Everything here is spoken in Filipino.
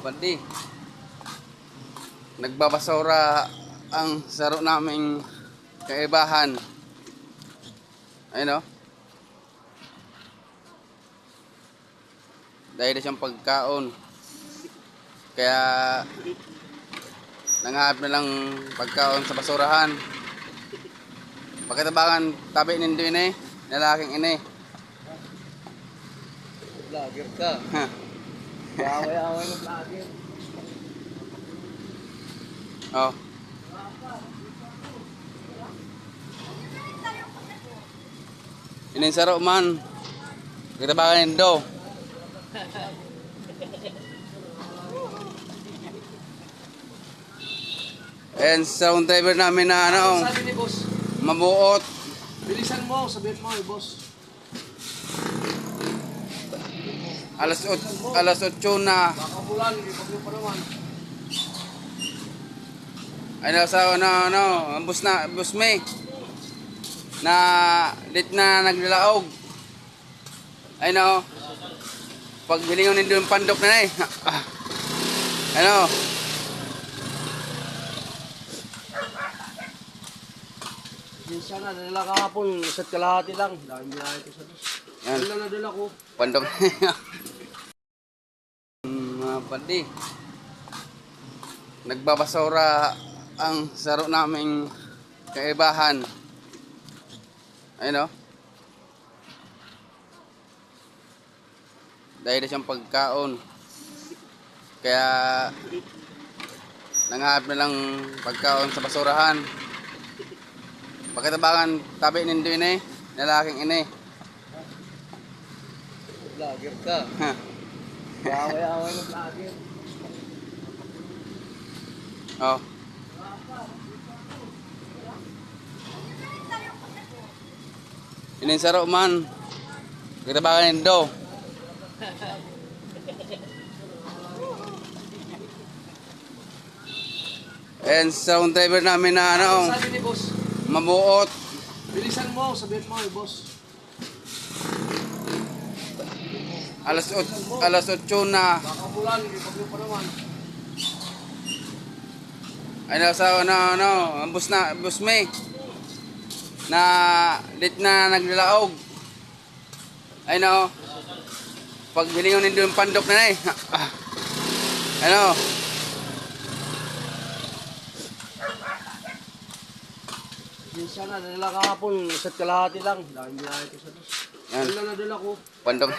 Pandi, nagbabasura ang saro naming kaibahan. Ayun o. Dahil siyang pagkaon. Kaya nangahap na lang pagkaon sa basurahan. Pagkatabangan tabi nindo ini, lalaking ini. Vlogger ka. Away-away ng vlogger. Oh. Ini saro man. Pagkatabangan nindo. And sound driver namin na ano, Sabi ni boss, mabuot. bilisan mo, sabihin mo boss. Alas 8 na. Baka bulan, hindi pa naman. Ay nasa ang bus me. Na lit na naglalaog. Ay no. Pag hilingon nindo yung pandok na eh. Ano? Minsan na, dala kahapon, isa't kalahati lang. Dahil nila ito sa dos. Yan. Yan lang nadala ko. Pandok. Mga pandi. Nagbabasura ang saro naming kaibahan. Ayun o. Dahil siyang pagkaon. Kaya nangahap na lang pagkaon sa basurahan. Pagkatabangan tabi nindo ini, lalaking ini. Vlogger ka. Away-away ng vlogger. Oh. Ini saro man. Pagkatabangan nindo. And sound driver namin na ano, Sabi ni boss, mabuot. bilisan mo, sabihin mo boss. Alas 8 na. Baka bulan, hindi pa naman. Ay nasa ang bus me. Na lit na naglalaog. Ay no. Pag hilingon nindo yung pandok na eh. Ano? Minsan na, dala kahapon, isa't kalahati lang. Dahil nila ito sa dos. Yan. Yan lang nadala ko. Pandok.